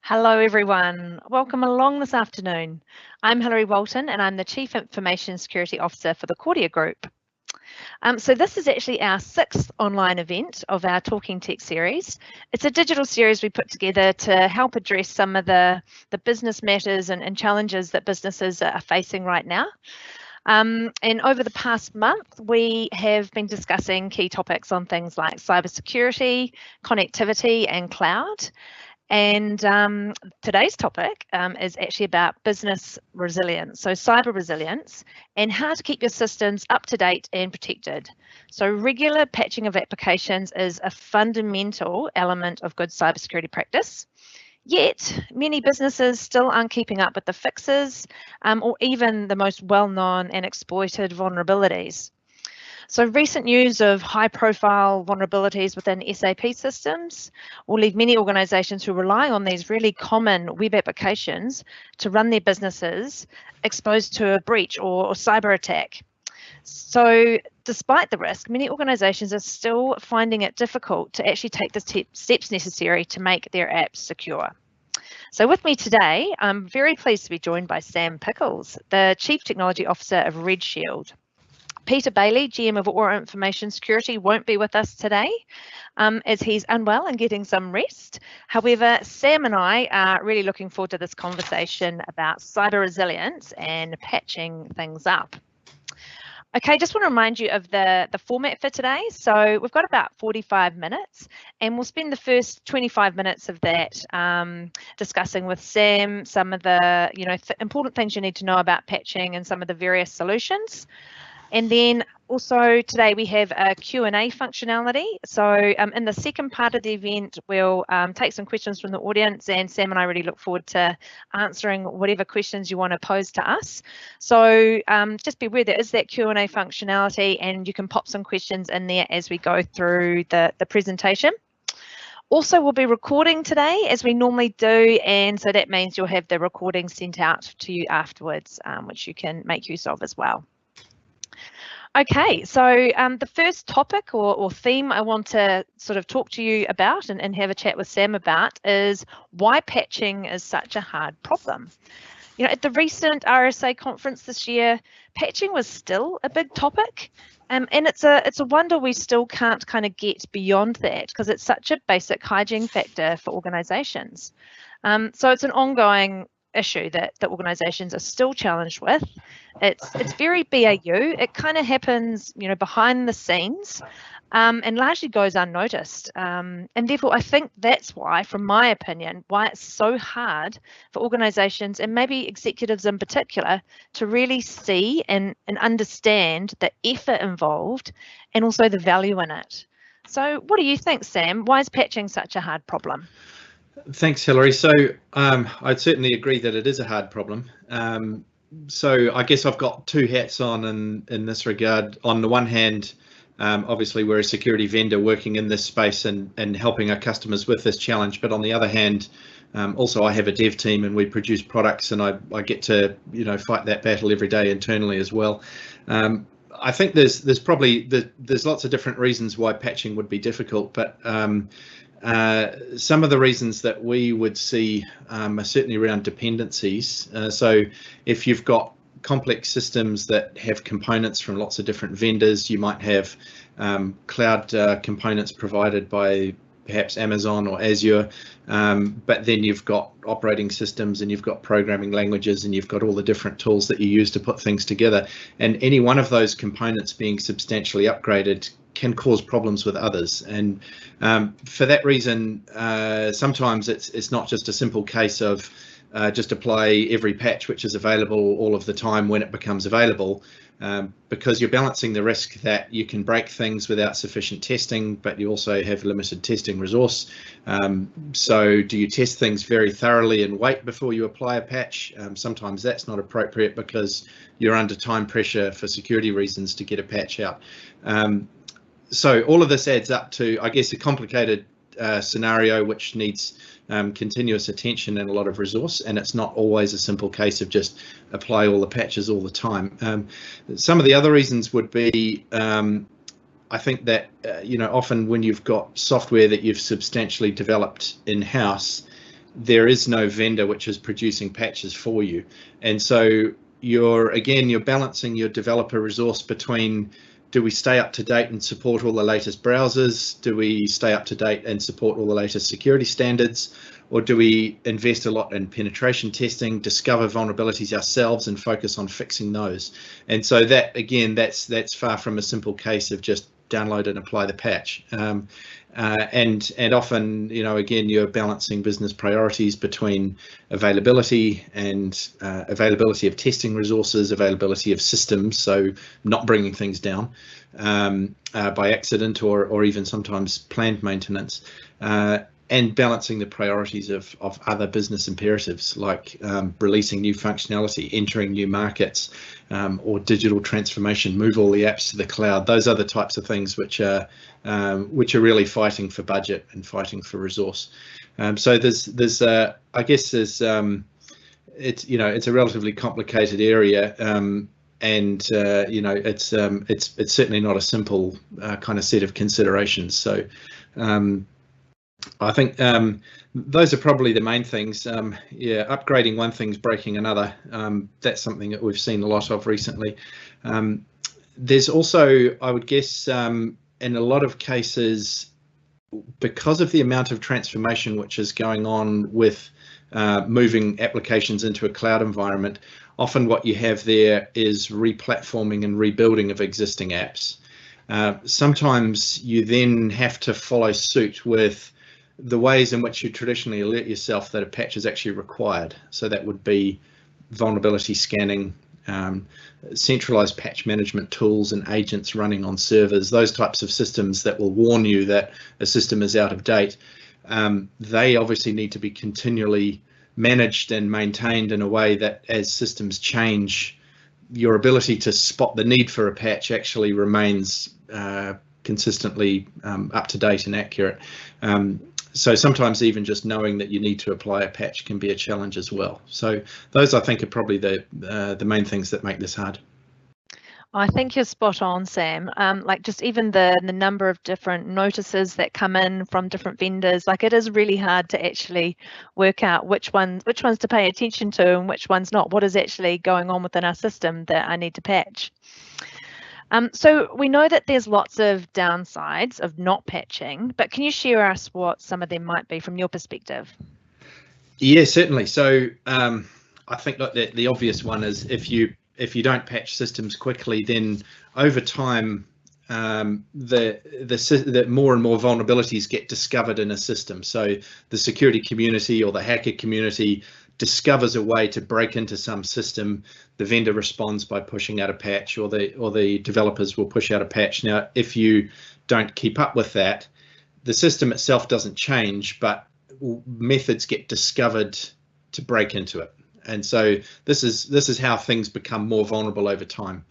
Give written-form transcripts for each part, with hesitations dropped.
Hello everyone, welcome along this afternoon. I'm Hilary Walton and I'm the Chief Information Security Officer for the Kordia Group. So this is actually our 6th online event of our Talking Tech series. It's a digital series we put together to help address some of the business matters and challenges that businesses are facing right now. And over the past month, we have been discussing key topics on things like cybersecurity, connectivity and cloud. And today's topic is actually about business resilience, so cyber resilience, and how to keep your systems up to date and protected. So regular patching of applications is a fundamental element of good cybersecurity practice. Yet, many businesses still aren't keeping up with the fixes or even the most well-known and exploited vulnerabilities. So recent news of high-profile vulnerabilities within SAP systems will leave many organisations who rely on these really common web applications to run their businesses exposed to a breach or cyber attack. So despite the risk, many organisations are still finding it difficult to actually take the steps necessary to make their apps secure. So with me today, I'm very pleased to be joined by Sam Pickles, the Chief Technology Officer of Redshield. Peter Bailey, GM of Aura Information Security, won't be with us today as he's unwell and getting some rest. However, Sam and I are really looking forward to this conversation about cyber resilience and patching things up. Okay, just want to remind you of the format for today. So we've got about 45 minutes and we'll spend the first 25 minutes of that discussing with Sam some of the important things you need to know about patching and some of the various solutions. And then also today we have a Q&A functionality. So in the second part of the event, we'll take some questions from the audience, and Sam and I really look forward to answering whatever questions you want to pose to us. So just be aware there is that Q&A functionality, and you can pop some questions in there as we go through the presentation. Also, we'll be recording today as we normally do, and so that means you'll have the recording sent out to you afterwards, which you can make use of as well. Okay, so the first topic or theme I want to sort of talk to you about and have a chat with Sam about is why patching is such a hard problem. You know, at the recent RSA conference this year, patching was still a big topic, and it's a wonder we still can't kind of get beyond that because it's such a basic hygiene factor for organisations. So it's an ongoing issue that organisations are still challenged with. It's very BAU. It kind of happens, behind the scenes, and largely goes unnoticed. And therefore, I think that's why, from my opinion, why it's so hard for organisations and maybe executives in particular to really see and understand the effort involved and also the value in it. So, what do you think, Sam? Why is patching such a hard problem? Thanks, Hilary. So I'd certainly agree that it is a hard problem. So I guess I've got two hats on in this regard. On the one hand, obviously we're a security vendor working in this space and helping our customers with this challenge. But on the other hand, also I have a dev team and we produce products, and I get to fight that battle every day internally as well. I think there's lots of different reasons why patching would be difficult, but some of the reasons that we would see are certainly around dependencies. So if you've got complex systems that have components from lots of different vendors, you might have cloud components provided by perhaps Amazon or Azure, but then you've got operating systems and you've got programming languages and you've got all the different tools that you use to put things together. And any one of those components being substantially upgraded can cause problems with others. And for that reason, sometimes it's not just a simple case of just apply every patch which is available all of the time when it becomes available, because you're balancing the risk that you can break things without sufficient testing, but you also have limited testing resource. So do you test things very thoroughly and wait before you apply a patch? Sometimes that's not appropriate because you're under time pressure for security reasons to get a patch out. So all of this adds up to, I guess, a complicated scenario which needs continuous attention and a lot of resource, and it's not always a simple case of just apply all the patches all the time. Some of the other reasons would be, I think that often when you've got software that you've substantially developed in-house, there is no vendor which is producing patches for you. And so you're balancing your developer resource between, do we stay up to date and support all the latest browsers? Do we stay up to date and support all the latest security standards? Or do we invest a lot in penetration testing, discover vulnerabilities ourselves and focus on fixing those? And so that, again, that's far from a simple case of just download and apply the patch. And often, again, you're balancing business priorities between availability and availability of testing resources, availability of systems, so not bringing things down by accident or even sometimes planned maintenance, and balancing the priorities of other business imperatives like releasing new functionality, entering new markets, or digital transformation, move all the apps to the cloud. Those are the types of things which are really fighting for budget and fighting for resource. So it's a relatively complicated area, and it's certainly not a simple kind of set of considerations. So I think those are probably the main things. Upgrading one thing's breaking another. That's something that we've seen a lot of recently. There's also, I would guess, in a lot of cases, because of the amount of transformation which is going on with moving applications into a cloud environment, often what you have there is replatforming and rebuilding of existing apps. Sometimes you then have to follow suit with the ways in which you traditionally alert yourself that a patch is actually required. So that would be vulnerability scanning, centralized patch management tools and agents running on servers, those types of systems that will warn you that a system is out of date. They obviously need to be continually managed and maintained in a way that as systems change, your ability to spot the need for a patch actually remains consistently up to date and accurate. So sometimes even just knowing that you need to apply a patch can be a challenge as well. So those, I think, are probably the main things that make this hard. I think you're spot on, Sam. Like just even the number of different notices that come in from different vendors, like it is really hard to actually work out which ones to pay attention to and which ones not. What is actually going on within our system that I need to patch? So we know that there's lots of downsides of not patching, but can you share us what some of them might be from your perspective? Yeah, certainly. So I think that the obvious one is if you don't patch systems quickly, then over time the more and more vulnerabilities get discovered in a system. So the security community or the hacker community discovers a way to break into some system. The vendor responds by pushing out a patch, or the developers will push out a patch. Now, if you don't keep up with that, the system itself doesn't change, but methods get discovered to break into it. And so this is how things become more vulnerable over time.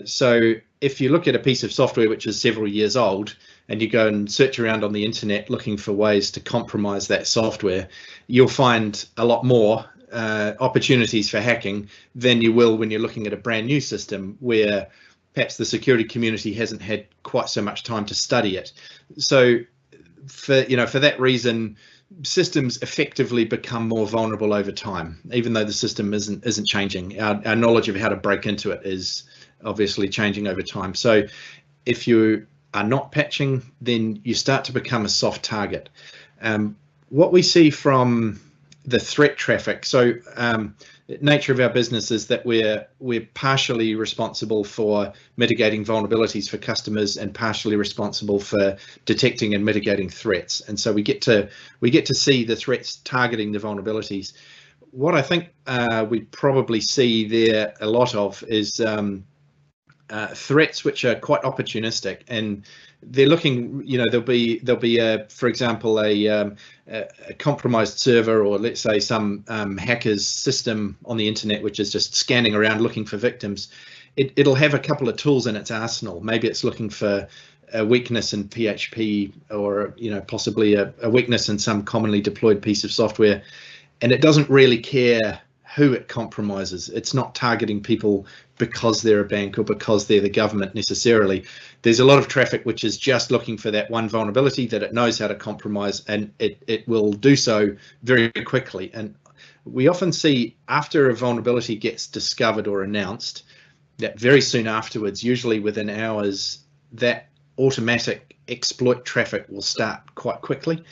So if you look at a piece of software which is several years old and you go and search around on the internet looking for ways to compromise that software, you'll find a lot more opportunities for hacking than you will when you're looking at a brand new system where perhaps the security community hasn't had quite so much time to study it. So for that reason, systems effectively become more vulnerable over time, even though the system isn't changing. Our knowledge of how to break into it is obviously changing over time. So if you are not patching, then you start to become a soft target. What we see from the threat traffic, so nature of our business is that we're partially responsible for mitigating vulnerabilities for customers and partially responsible for detecting and mitigating threats. And so we get to see the threats targeting the vulnerabilities. What I think we probably see there a lot of is threats which are quite opportunistic, and they're looking, there'll be for example a compromised server, or let's say some hacker's system on the internet which is just scanning around looking for victims. It'll have a couple of tools in its arsenal. Maybe it's looking for a weakness in PHP, or possibly a weakness in some commonly deployed piece of software, and it doesn't really care who it compromises. It's not targeting people because they're a bank or because they're the government necessarily. There's a lot of traffic which is just looking for that one vulnerability that it knows how to compromise, and it will do so very quickly. And we often see after a vulnerability gets discovered or announced, that very soon afterwards, usually within hours, that automatic exploit traffic will start quite quickly.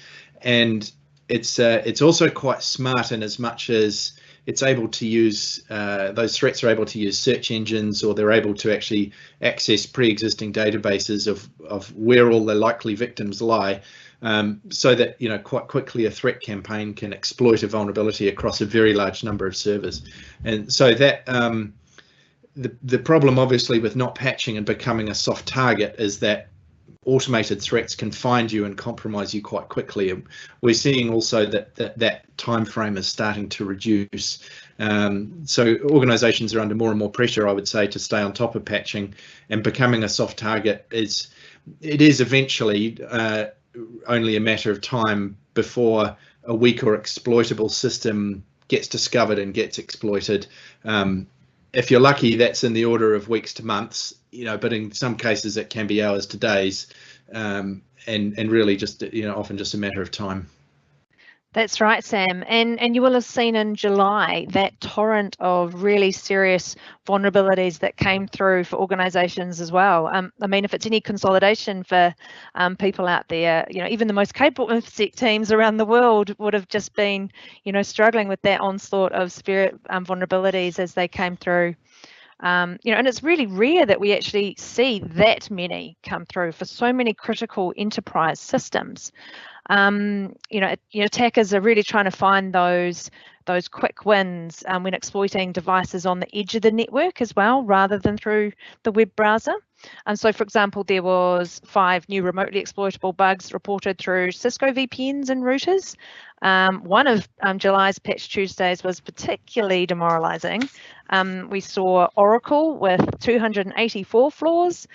And it's also quite smart in as much as it's able to use, those threats are able to use search engines, or they're able to actually access pre-existing databases of where all the likely victims lie, so that, you know, quite quickly a threat campaign can exploit a vulnerability across a very large number of servers. And so that the problem obviously with not patching and becoming a soft target is that automated threats can find you and compromise you quite quickly. And we're seeing also that time frame is starting to reduce. So organizations are under more and more pressure, I would say, to stay on top of patching, and becoming a soft target is eventually only a matter of time before a weak or exploitable system gets discovered and gets exploited. If you're lucky, that's in the order of weeks to months, you know, but in some cases it can be hours to days, and really just, you know, often just a matter of time. That's right, Sam. And you will have seen in July that torrent of really serious vulnerabilities that came through for organisations as well. I mean, if it's any consolidation for people out there, you know, even the most capable InfoSec teams around the world would have just been, you know, struggling with that onslaught of severe vulnerabilities as they came through. You know, and it's really rare that we actually see that many come through for so many critical enterprise systems. You know, attackers are really trying to find those quick wins when exploiting devices on the edge of the network as well, rather than through the web browser. So, for example, there was 5 new remotely exploitable bugs reported through Cisco VPNs and routers. One of July's Patch Tuesdays was particularly demoralizing. We saw Oracle with 284 flaws.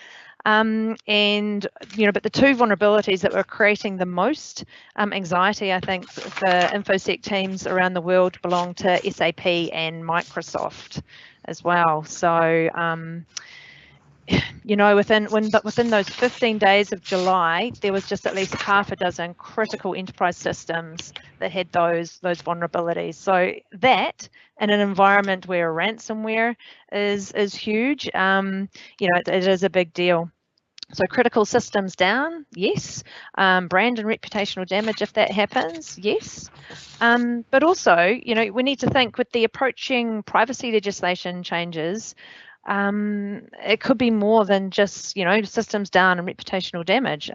And, you know, but the 2 vulnerabilities that were creating the most anxiety, I think, for InfoSec teams around the world belong to SAP and Microsoft as well. So, you know, within those 15 days of July, there was just at least half a dozen critical enterprise systems that had those vulnerabilities. So that, in an environment where ransomware is huge, you know, it is a big deal. So critical systems down, yes. Brand and reputational damage if that happens, yes. But also, you know, we need to think with the approaching privacy legislation changes, it could be more than just, you know, systems down and reputational damage.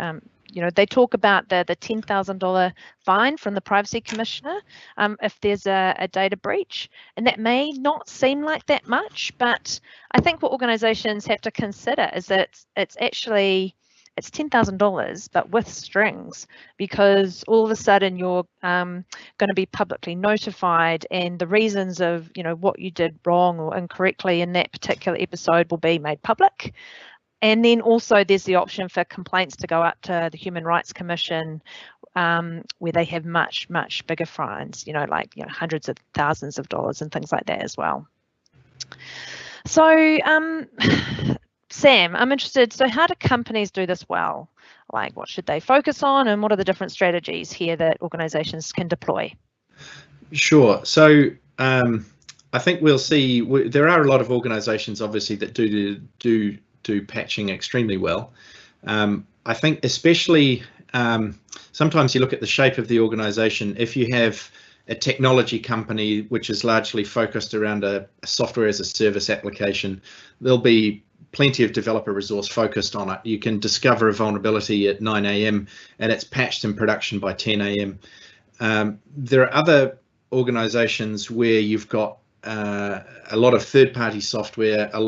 You know, they talk about the $10,000 fine from the Privacy Commissioner if there's a data breach, and that may not seem like that much, but I think what organisations have to consider is that it's $10,000, but with strings, because all of a sudden you're going to be publicly notified, and the reasons of, you know, what you did wrong or incorrectly in that particular episode will be made public. And then also there's the option for complaints to go up to the Human Rights Commission, where they have much bigger fines, you know, like, you know, hundreds of thousands of dollars and things like that as well. So, Sam, I'm interested, so how do companies do this well? Like, what should they focus on, and what are the different strategies here that organizations can deploy? Sure. So I think we'll see, there are a lot of organizations obviously that do patching extremely well. I think especially sometimes you look at the shape of the organization. If you have a technology company which is largely focused around a software as a service application, there'll be plenty of developer resource focused on it. You can discover a vulnerability at 9 a.m. and it's patched in production by 10 a.m. There are other organizations where you've got a lot of third-party software, a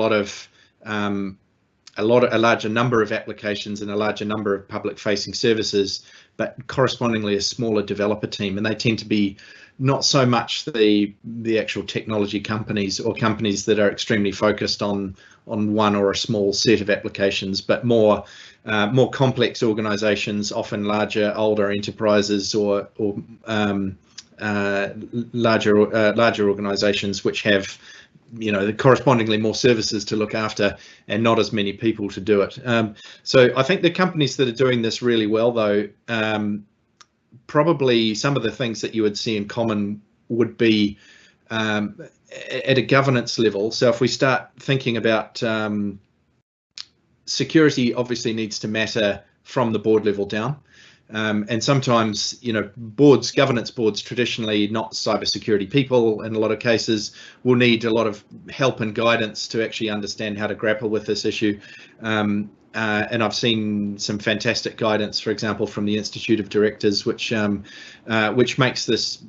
larger number of applications and a larger number of public-facing services, but correspondingly a smaller developer team, and they tend to be not so much the actual technology companies or companies that are extremely focused on one or a small set of applications, but more complex organizations, often larger, older enterprises, or larger organisations which have, correspondingly more services to look after and not as many people to do it. So I think the companies that are doing this really well, though, probably some of the things that you would see in common would be at a governance level. So if we start thinking about security, obviously needs to matter from the board level down. And sometimes, governance boards, traditionally not cybersecurity people, in a lot of cases, will need a lot of help and guidance to actually understand how to grapple with this issue. And I've seen some fantastic guidance, for example, from the Institute of Directors, which makes this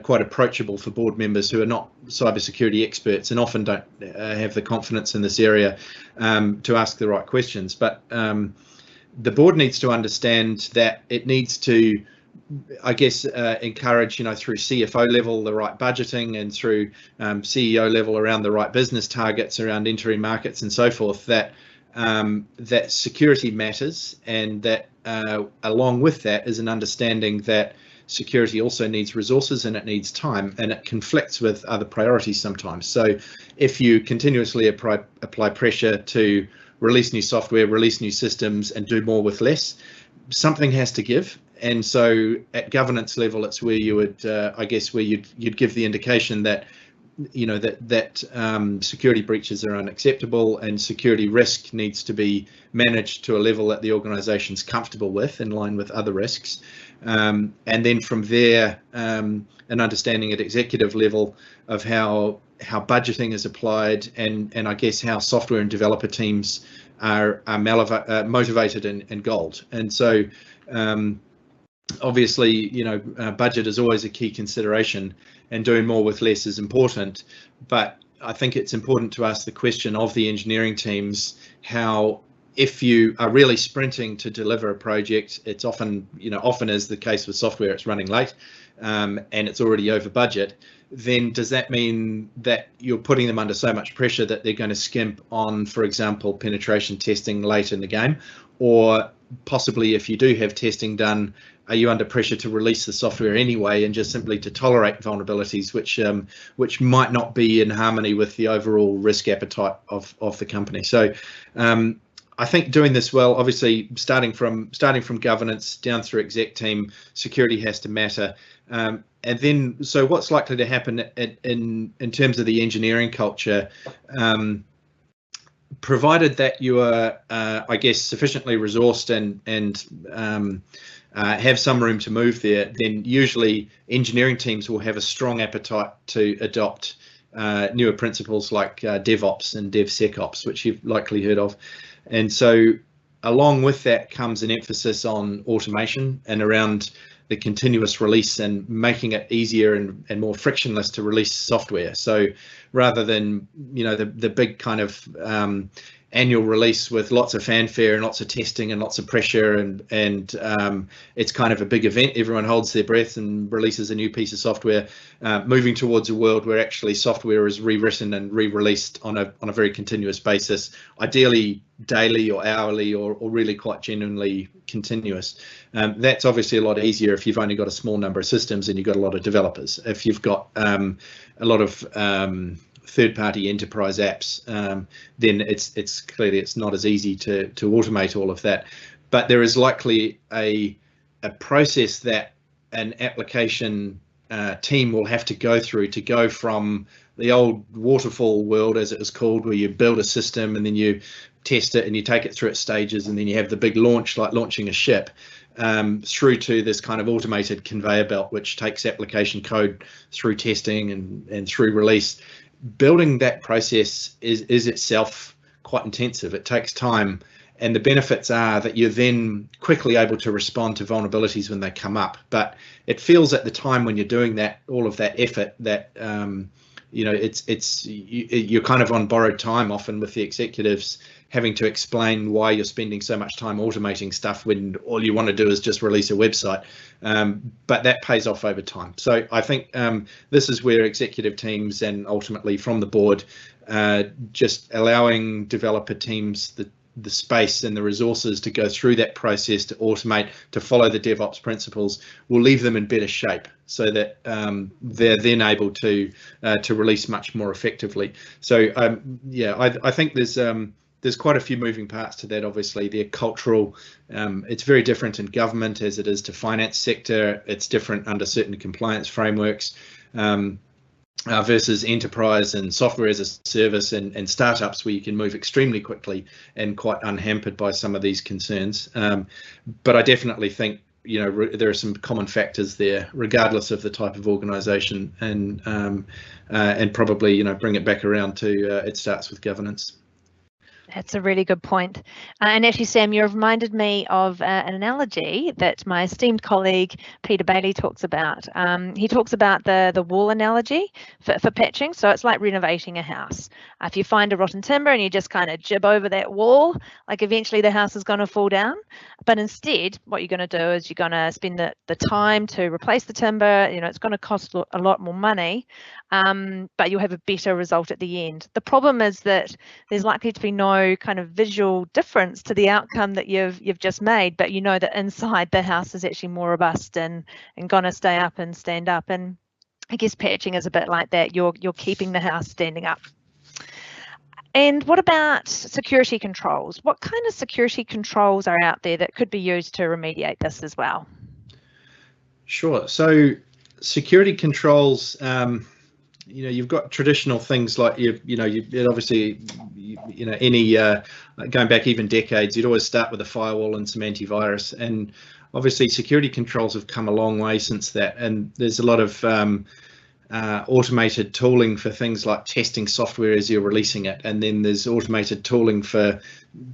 quite approachable for board members who are not cybersecurity experts and often don't have the confidence in this area to ask the right questions. But the board needs to understand that it needs to, I guess, encourage, through CFO level, the right budgeting, and through CEO level around the right business targets around entering markets and so forth, that that security matters, and that along with that is an understanding that security also needs resources and it needs time, and it conflicts with other priorities sometimes. So if you continuously apply pressure to release new software, release new systems, and do more with less, something has to give. And so at governance level, it's where you would, I guess, where you'd give the indication that, security breaches are unacceptable and security risk needs to be managed to a level that the organisation's comfortable with, in line with other risks. And then from there, an understanding at executive level of how budgeting is applied, and I guess how software and developer teams are motivated and goaled. And so obviously, budget is always a key consideration, and doing more with less is important. But I think it's important to ask the question of the engineering teams, how, if you are really sprinting to deliver a project, it's often is the case with software, it's running late and it's already over budget, then does that mean that you're putting them under so much pressure that they're going to skimp on, for example, penetration testing late in the game? Or possibly, if you do have testing done, are you under pressure to release the software anyway and just simply to tolerate vulnerabilities, which might not be in harmony with the overall risk appetite of the company? So I think doing this well, obviously starting from governance down through exec team, security has to matter. And then, so what's likely to happen in terms of the engineering culture, provided that you are, I guess, sufficiently resourced and have some room to move there, then usually engineering teams will have a strong appetite to adopt newer principles like DevOps and DevSecOps, which you've likely heard of. And so along with that comes an emphasis on automation and around the continuous release and making it easier and more frictionless to release software. So rather than, the big kind of annual release with lots of fanfare and lots of testing and lots of pressure, and it's kind of a big event, everyone holds their breath and releases a new piece of software, moving towards a world where actually software is rewritten and re-released on a very continuous basis, ideally daily or hourly, or really quite genuinely continuous. That's obviously a lot easier if you've only got a small number of systems and you've got a lot of developers. If you've got a lot of third-party enterprise apps, then it's clearly it's not as easy to automate all of that. But there is likely a process that an application team will have to go through to go from the old waterfall world, as it was called, where you build a system and then you test it and you take it through its stages and then you have the big launch, like launching a ship, through to this kind of automated conveyor belt, which takes application code through testing and through release. Building that process is itself quite intensive. It takes time, and the benefits are that you're then quickly able to respond to vulnerabilities when they come up. But it feels at the time when you're doing that, all of that effort, that you're kind of on borrowed time often, with the executives having to explain why you're spending so much time automating stuff when all you want to do is just release a website. But that pays off over time. So I think this is where executive teams and ultimately from the board, just allowing developer teams the space and the resources to go through that process, to automate, to follow the DevOps principles, will leave them in better shape, so that they're then able to release much more effectively. So yeah, I think there's quite a few moving parts to that. Obviously, they're cultural. It's very different in government as it is to finance sector. It's different under certain compliance frameworks. Versus enterprise and software as a service and startups, where you can move extremely quickly and quite unhampered by some of these concerns. But I definitely think, you know, there are some common factors there, regardless of the type of organisation, and probably, you know, bring it back around to it starts with governance. That's a really good point. And actually, Sam, you reminded me of an analogy that my esteemed colleague Peter Bailey talks about. He talks about the wall analogy for patching. So it's like renovating a house. If you find a rotten timber and you just kind of jib over that wall, like eventually the house is going to fall down. But instead, what you're going to do is you're going to spend the time to replace the timber. You know, it's going to cost a lot more money, but you'll have a better result at the end. The problem is that there's likely to be no kind of visual difference to the outcome that you've just made, but you know that inside the house is actually more robust and gonna stay up and stand up. And I guess patching is a bit like that. You're keeping the house standing up. And what about security controls? What kind of security controls are out there that could be used to remediate this as well? Sure. So security controls, you know, you've got traditional things like obviously, you know, any going back even decades, you'd always start with a firewall and some antivirus, and obviously security controls have come a long way since that, and there's a lot of automated tooling for things like testing software as you're releasing it, and then there's automated tooling for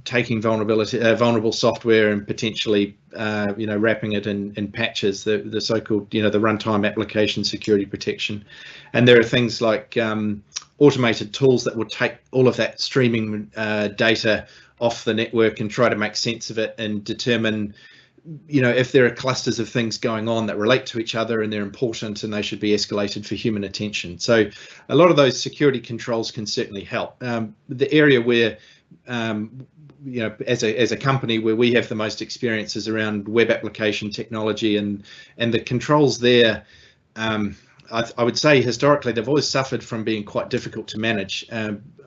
taking vulnerable software and potentially wrapping it in patches, the so-called, you know, the runtime application security protection. And there are things like automated tools that will take all of that streaming data off the network and try to make sense of it and determine, you know, if there are clusters of things going on that relate to each other and they're important and they should be escalated for human attention. So a lot of those security controls can certainly help. The area where, you know, as a company where we have the most experience is around web application technology, and the controls there, I would say historically they've always suffered from being quite difficult to manage.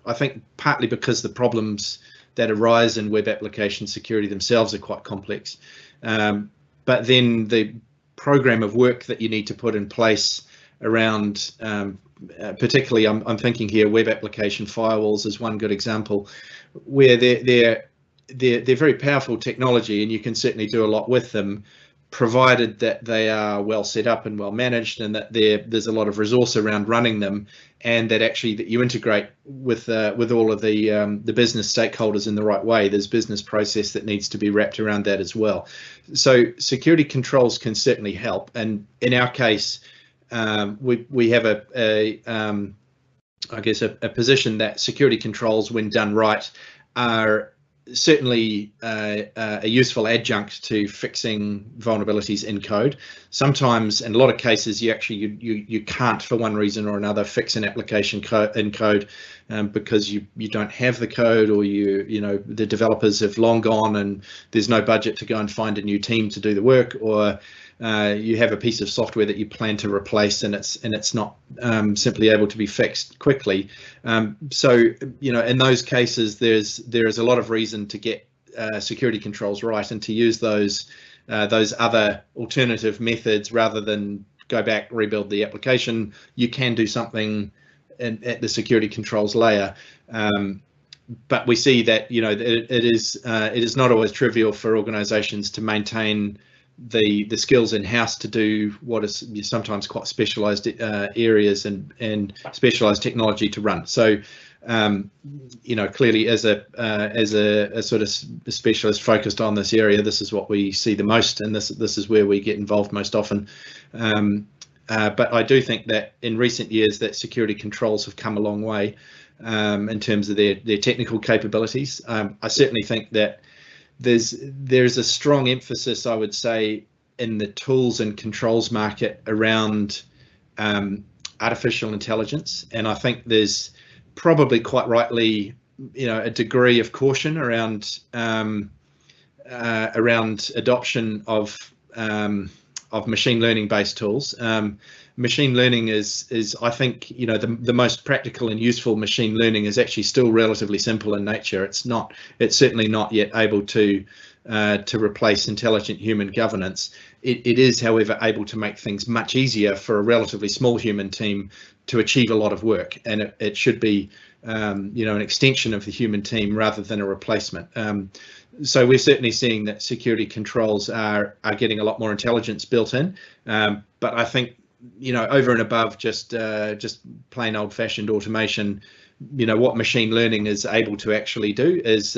I think partly because the problems that arise in web application security themselves are quite complex. But then the program of work that you need to put in place around, particularly I'm thinking here web application firewalls is one good example, where they're very powerful technology, and you can certainly do a lot with them, provided that they are well set up and well managed, and that there's a lot of resource around running them, and that actually that you integrate with all of the business stakeholders in the right way. There's business process that needs to be wrapped around that as well. So security controls can certainly help, and in our case, we have I guess a position that security controls, when done right, are certainly a useful adjunct to fixing vulnerabilities in code. Sometimes, in a lot of cases, you can't, for one reason or another, fix an application in code because you don't have the code, or you know the developers have long gone and there's no budget to go and find a new team to do the work, or you have a piece of software that you plan to replace and it's not simply able to be fixed quickly. So, you know, in those cases, there is a lot of reason to get security controls right and to use those other alternative methods rather than go back, rebuild the application. You can do something at the security controls layer. But we see that, you know, it is not always trivial for organizations to maintain the skills in house to do what is sometimes quite specialized areas and specialized technology to run. So, you know, clearly as a sort of specialist focused on this area, this is what we see the most, and this is where we get involved most often. But I do think that in recent years that security controls have come a long way in terms of their technical capabilities. I certainly think that there's a strong emphasis, I would say, in the tools and controls market around artificial intelligence, and I think there's probably quite rightly a degree of caution around adoption of machine learning based tools. Machine learning is I think the most practical and useful machine learning is actually still relatively simple in nature. It's certainly not yet able to replace intelligent human governance. It is, however, able to make things much easier for a relatively small human team to achieve a lot of work, and it should be an extension of the human team rather than a replacement. So we're certainly seeing that security controls are getting a lot more intelligence built in, but I think over and above just plain old-fashioned automation, what machine learning is able to actually do is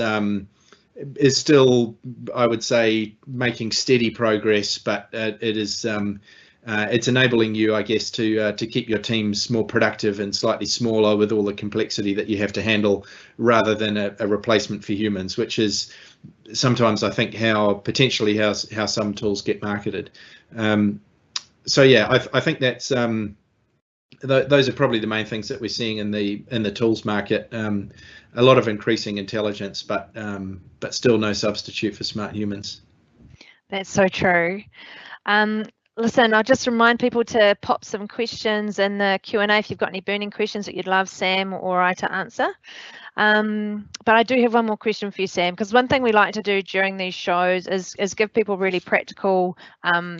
still, I would say, making steady progress, but it is it's enabling you, I guess, to keep your teams more productive and slightly smaller with all the complexity that you have to handle, rather than a replacement for humans, which is sometimes I think potentially how some tools get marketed. So yeah, I think that's those are probably the main things that we're seeing in the tools market. A lot of increasing intelligence, but still no substitute for smart humans. That's so true. Listen, I'll just remind people to pop some questions in the Q&A if you've got any burning questions that you'd love Sam or I to answer. But I do have one more question for you, Sam, because one thing we like to do during these shows is give people really practical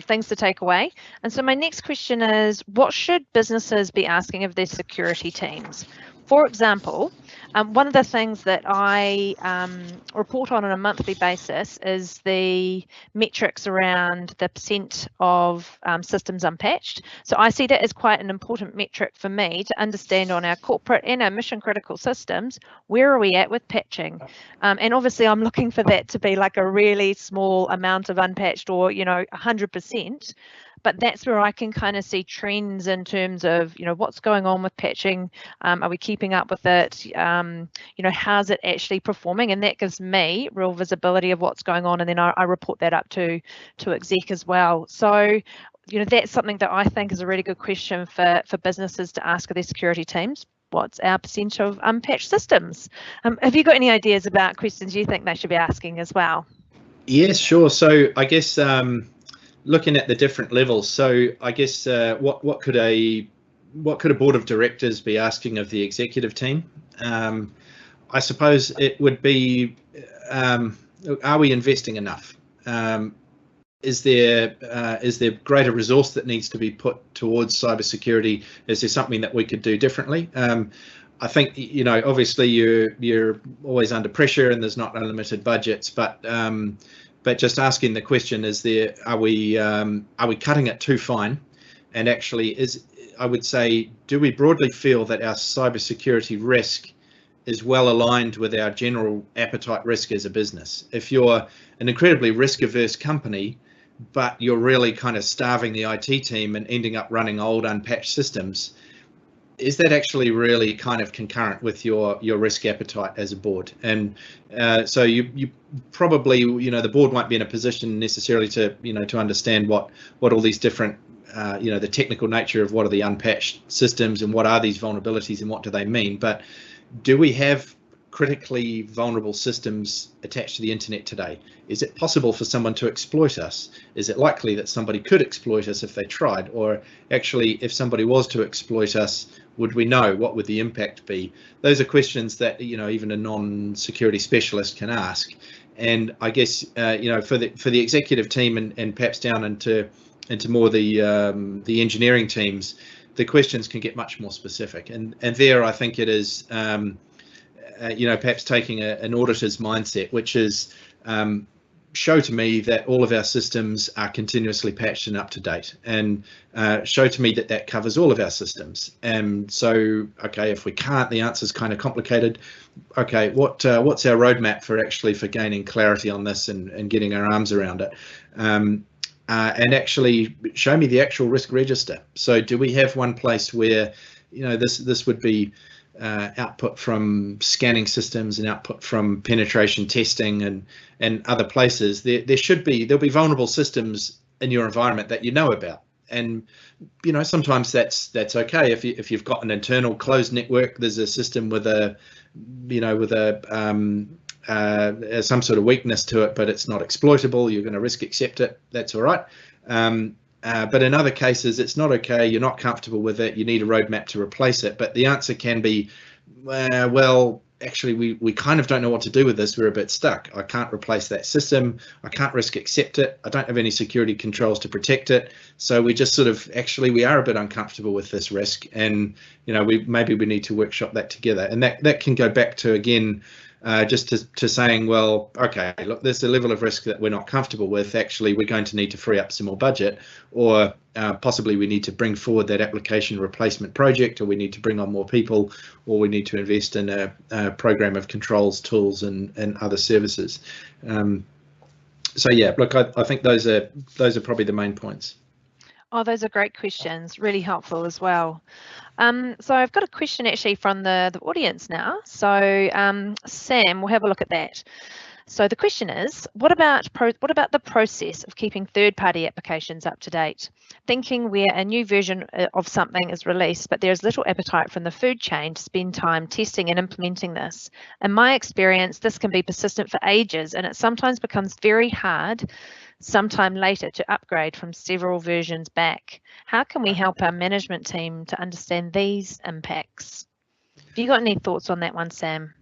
things to take away. And so my next question is, what should businesses be asking of their security teams? For example, one of the things that I report on a monthly basis is the metrics around the percent of systems unpatched. So I see that as quite an important metric for me to understand on our corporate and our mission critical systems, where are we at with patching? And obviously I'm looking for that to be like a really small amount of unpatched, or 100%. But that's where I can kind of see trends in terms of, what's going on with patching. Are we keeping up with it? How's it actually performing? And that gives me real visibility of what's going on. And then I report that up to exec as well. So, that's something that I think is a really good question for businesses to ask of their security teams. What's our percentage of unpatched systems? Have you got any ideas about questions you think they should be asking as well? Yes, sure. So I guess looking at the different levels, so I guess what could a board of directors be asking of the executive team? I suppose it would be, are we investing enough? Is there greater resource that needs to be put towards cybersecurity? Is there something that we could do differently? I think obviously you're always under pressure and there's not unlimited budgets, but just asking the question, are we cutting it too fine? And actually, I would say, do we broadly feel that our cybersecurity risk is well aligned with our general appetite risk as a business? If you're an incredibly risk averse company, but you're really kind of starving the IT team and ending up running old unpatched systems, is that actually really kind of concurrent with your risk appetite as a board? And so you probably, the board won't be in a position necessarily to understand what all these different the technical nature of what are the unpatched systems and what are these vulnerabilities and what do they mean. But do we have critically vulnerable systems attached to the internet today? Is it possible for someone to exploit us? Is it likely that somebody could exploit us if they tried? Or actually, if somebody was to exploit us, would we know? What would the impact be? Those are questions that even a non-security specialist can ask. And I guess for the executive team and perhaps down into more the engineering teams, the questions can get much more specific. And there, I think it is perhaps taking an auditor's mindset, which is show to me that all of our systems are continuously patched and up to date, and show to me that covers all of our systems. And so, okay, if we can't, the answer is kind of complicated. Okay, what's our roadmap for gaining clarity on this and getting our arms around it? And actually show me the actual risk register. So do we have one place where this would be output from scanning systems and output from penetration testing and other places? There'll be vulnerable systems in your environment that about, and sometimes that's okay if you've got an internal closed network. There's a system with a with some sort of weakness to it, but it's not exploitable. You're going to risk accept it. That's all right. But in other cases, it's not okay. You're not comfortable with it. You need a roadmap to replace it. But the answer can be, well, actually, we kind of don't know what to do with this. We're a bit stuck. I can't replace that system. I can't risk accept it. I don't have any security controls to protect it. So we just sort of, actually, we are a bit uncomfortable with this risk. And, maybe we need to workshop that together. And that can go back to, again, just to saying, well, okay, look, there's a level of risk that we're not comfortable with. Actually, we're going to need to free up some more budget, or possibly we need to bring forward that application replacement project, or we need to bring on more people, or we need to invest in a program of controls, tools, and other services. So yeah, look, I think those are probably the main points. Oh, those are great questions, really helpful as well. So I've got a question actually from the audience now. So Sam, we'll have a look at that. So the question is, what about the process of keeping third-party applications up to date? Thinking where a new version of something is released, but there's little appetite from the food chain to spend time testing and implementing this. In my experience, this can be persistent for ages, and it sometimes becomes very hard sometime later to upgrade from several versions back. How can we help our management team to understand these impacts? Have you got any thoughts on that one, Sam?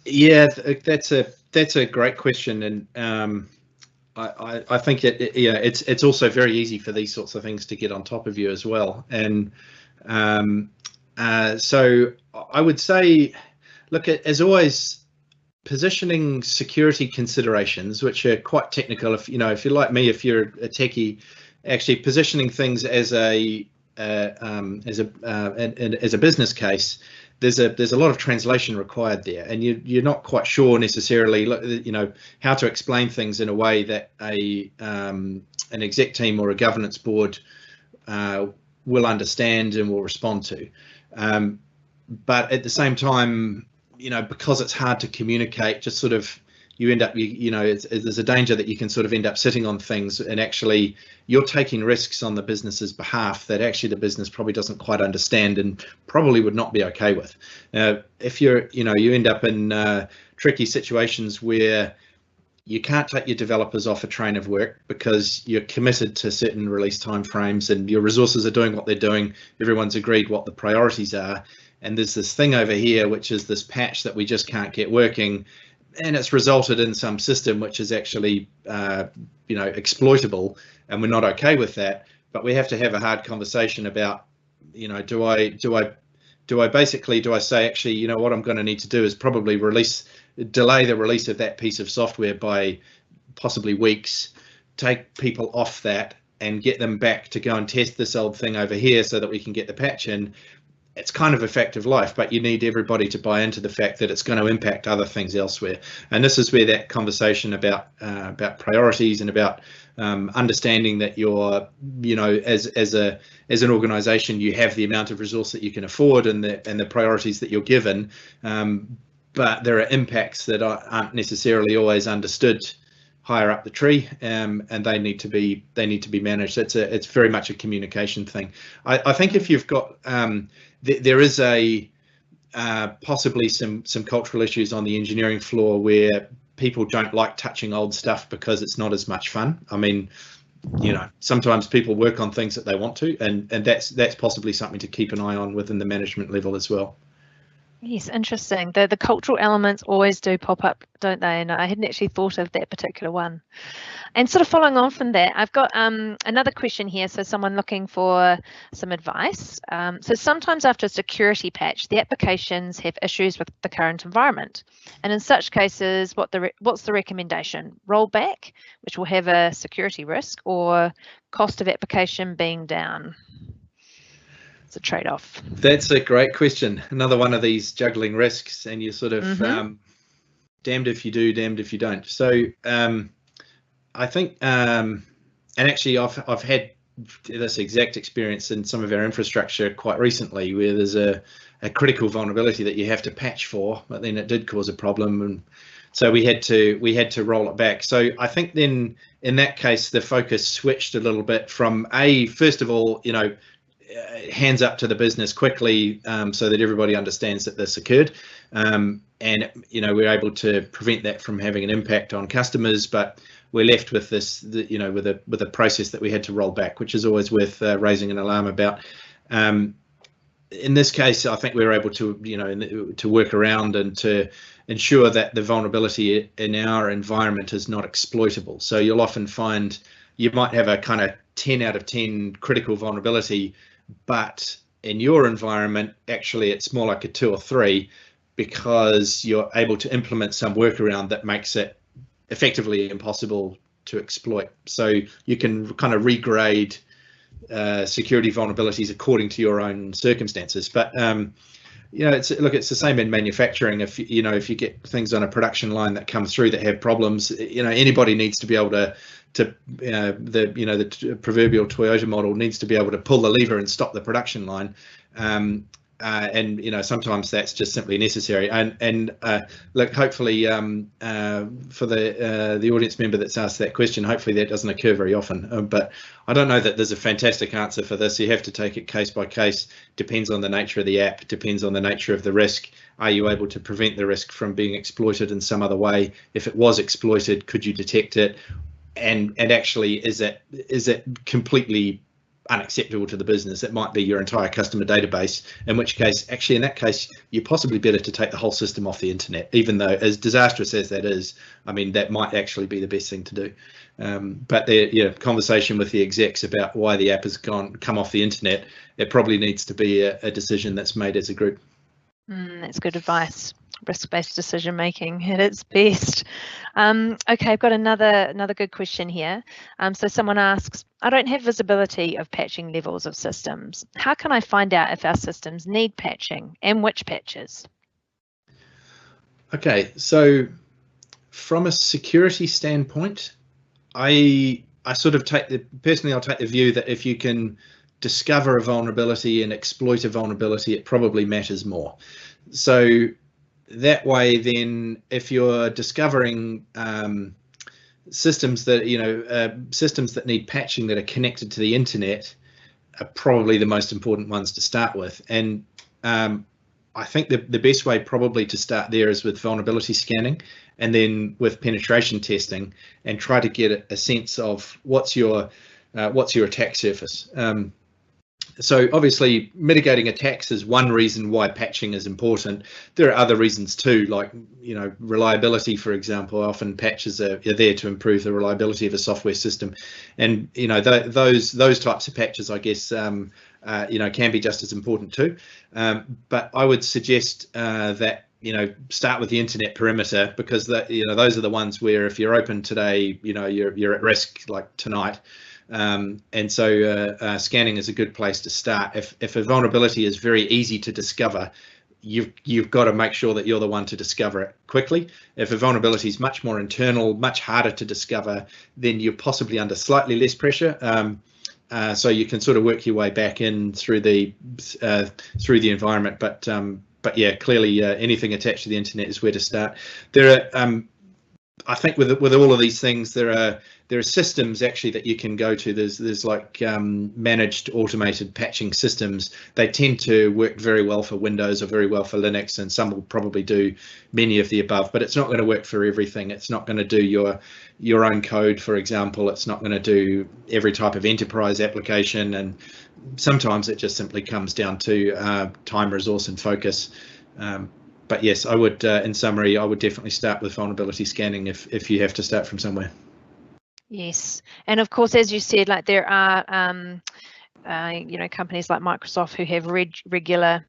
Yeah, that's a great question, and I think it's also very easy for these sorts of things to get on top of you as well. And so I would say, look, as always, positioning security considerations, which are quite technical. If you're like me, if you're a techie, actually positioning things as a business case, there's a lot of translation required there, and you're not quite sure necessarily, how to explain things in a way that an exec team or a governance board will understand and will respond to. But at the same time, because it's hard to communicate, just sort of you end up, there's a danger that you can sort of end up sitting on things, and actually you're taking risks on the business's behalf that actually the business probably doesn't quite understand and probably would not be okay with. If you end up in tricky situations where you can't take your developers off a train of work because you're committed to certain release timeframes and your resources are doing what they're doing, everyone's agreed what the priorities are, and there's this thing over here which is this patch that we just can't get working, and it's resulted in some system which is actually exploitable, and we're not okay with that. But we have to have a hard conversation about, do I say, actually, what I'm going to need to do is probably delay the release of that piece of software by possibly weeks, take people off that and get them back to go and test this old thing over here so that we can get the patch in. It's kind of a fact of life, but you need everybody to buy into the fact that it's going to impact other things elsewhere. And this is where that conversation about priorities and about understanding that you're, as an organization, you have the amount of resource that you can afford and the priorities that you're given. But there are impacts that aren't necessarily always understood higher up the tree, and they need to be managed. It's very much a communication thing. I think if you've got there is possibly some cultural issues on the engineering floor where people don't like touching old stuff because it's not as much fun. I mean, sometimes people work on things that they want to, and that's possibly something to keep an eye on within the management level as well. Yes, interesting. The cultural elements always do pop up, don't they? And I hadn't actually thought of that particular one. And sort of following on from that, I've got another question here. So someone looking for some advice. So sometimes after a security patch, the applications have issues with the current environment. And in such cases, what's the recommendation? Rollback, which will have a security risk, or cost of application being down? It's a trade-off. That's a great question. Another one of these juggling risks, and you're sort of damned if you do, damned if you don't. So I think, and actually I've had this exact experience in some of our infrastructure quite recently, where there's a critical vulnerability that you have to patch for, but then it did cause a problem, and so we had to roll it back. So I think then in that case the focus switched a little bit from first of all, hands up to the business quickly, so that everybody understands that this occurred. And we're able to prevent that from having an impact on customers, but we're left with this, with a process that we had to roll back, which is always worth raising an alarm about. In this case, I think we were able to, to work around and to ensure that the vulnerability in our environment is not exploitable. So you'll often find you might have a kind of 10 out of 10 critical vulnerability, but in your environment, actually, it's more like a 2 or 3, because you're able to implement some workaround that makes it effectively impossible to exploit. So you can kind of regrade security vulnerabilities according to your own circumstances. But it's the same in manufacturing. If you get things on a production line that come through that have problems, anybody needs to be able to the proverbial Toyota model needs to be able to pull the lever and stop the production line. And sometimes that's just simply necessary. And look, hopefully for the audience member that's asked that question, hopefully that doesn't occur very often. But I don't know that there's a fantastic answer for this. You have to take it case by case. Depends on the nature of the app. Depends on the nature of the risk. Are you able to prevent the risk from being exploited in some other way? If it was exploited, could you detect it? And actually, is it completely unacceptable to the business? It might be your entire customer database, in which case, actually, in that case, you're possibly better to take the whole system off the internet, even though, as disastrous as that is, I mean, that might actually be the best thing to do. But the conversation with the execs about why the app has come off the internet, it probably needs to be a decision that's made as a group. That's good advice. Risk-based decision making at its best. Okay, I've got another good question here. So someone asks, I don't have visibility of patching levels of systems. How can I find out if our systems need patching and which patches? Okay, so from a security standpoint, I sort of I'll take the view that if you can discover a vulnerability and exploit a vulnerability, it probably matters more. So that way, then, if you're discovering systems that need patching that are connected to the internet, are probably the most important ones to start with. And I think the best way probably to start there is with vulnerability scanning, and then with penetration testing, and try to get a sense of what's your attack surface. So obviously, mitigating attacks is one reason why patching is important. There are other reasons too, like reliability, for example. Often patches are there to improve the reliability of a software system, and those types of patches, I guess, can be just as important too. But I would suggest that start with the internet perimeter, because those are the ones where if you're open today, you're at risk, like tonight. And so scanning is a good place to start. If a vulnerability is very easy to discover, you've got to make sure that you're the one to discover it quickly. If a vulnerability is much more internal, much harder to discover, then you're possibly under slightly less pressure. So you can sort of work your way back in through the environment. But yeah, clearly anything attached to the internet is where to start. There are I think with all of these things, there are systems actually that you can go to. There's like managed automated patching systems. They tend to work very well for Windows or very well for Linux, and some will probably do many of the above. But it's not going to work for everything. It's not going to do your own code, for example. It's not going to do every type of enterprise application, and sometimes it just simply comes down to time, resource, and focus. But yes, I would, in summary, I would definitely start with vulnerability scanning if you have to start from somewhere. Yes, and of course, as you said, like there are, companies like Microsoft who have regular,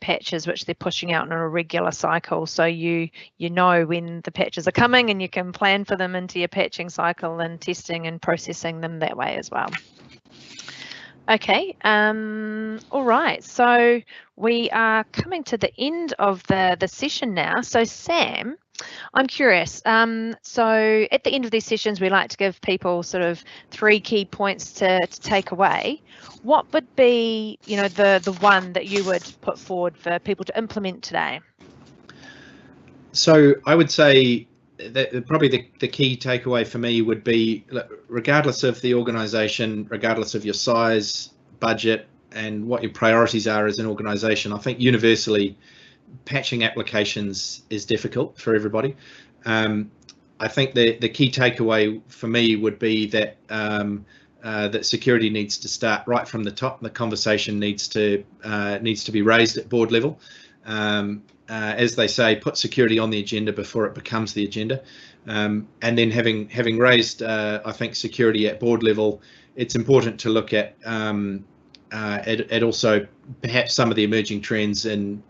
patches which they're pushing out on a regular cycle. So you know when the patches are coming, and you can plan for them into your patching cycle and testing and processing them that way as well. Okay, all right, so we are coming to the end of the session now. So Sam, I'm curious, so at the end of these sessions, we like to give people sort of 3 key points to take away. What would be, the one that you would put forward for people to implement today? So I would say that probably the key takeaway for me would be, regardless of the organisation, regardless of your size, budget, and what your priorities are as an organisation, I think universally patching applications is difficult for everybody. I think the key takeaway for me would be that that security needs to start right from the top. The conversation needs to be raised at board level. As they say, put security on the agenda before it becomes the agenda. And then having raised, I think, security at board level, it's important to look at also perhaps some of the emerging trends in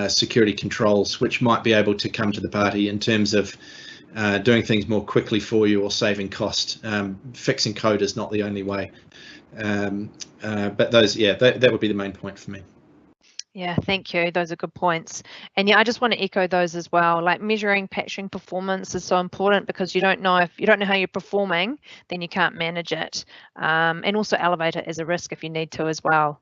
security controls, which might be able to come to the party in terms of doing things more quickly for you or saving cost. Fixing code is not the only way. But those, yeah, that would be the main point for me. Yeah, thank you. Those are good points. And yeah, I just want to echo those as well. Like measuring patching performance is so important, because you don't know how you're performing, then you can't manage it. And also elevate it as a risk if you need to as well.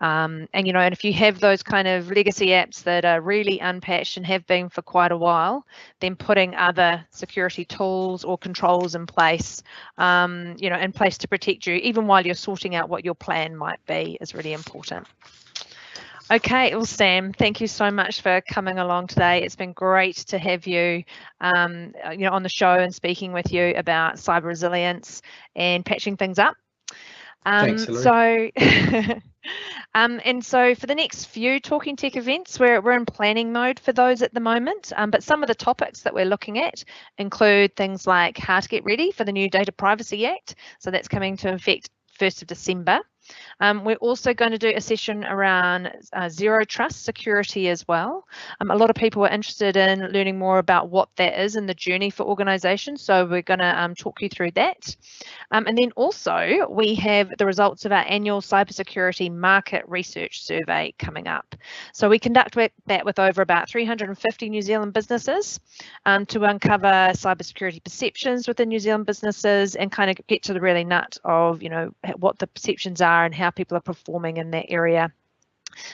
And if you have those kind of legacy apps that are really unpatched and have been for quite a while, then putting other security tools or controls in place, in place to protect you, even while you're sorting out what your plan might be, is really important. Okay, well, Sam, thank you so much for coming along today. It's been great to have you, on the show and speaking with you about cyber resilience and patching things up. Thanks, Hilary. And so for the next few Talking Tech events, we're in planning mode for those at the moment. But some of the topics that we're looking at include things like how to get ready for the new Data Privacy Act. So that's coming to effect 1st of December. We're also going to do a session around zero trust security as well. A lot of people are interested in learning more about what that is and the journey for organisations, so we're going to talk you through that. And then also we have the results of our annual cybersecurity market research survey coming up. So we conduct that with over about 350 New Zealand businesses to uncover cybersecurity perceptions within New Zealand businesses and kind of get to the really nut of what the perceptions are and how people are performing in that area.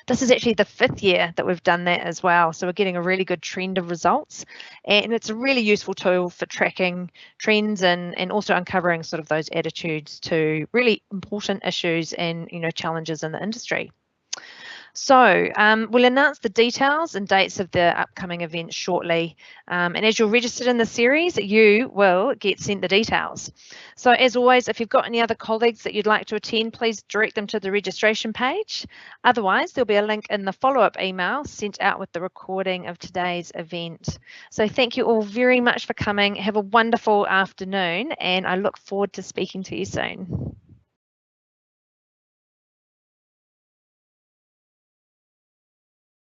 This is actually the 5th year that we've done that as well, so we're getting a really good trend of results, and it's a really useful tool for tracking trends and also uncovering sort of those attitudes to really important issues and challenges in the industry. So we'll announce the details and dates of the upcoming events shortly. And as you're registered in the series, you will get sent the details. So as always, if you've got any other colleagues that you'd like to attend, please direct them to the registration page. Otherwise, there'll be a link in the follow-up email sent out with the recording of today's event. So thank you all very much for coming. Have a wonderful afternoon, and I look forward to speaking to you soon.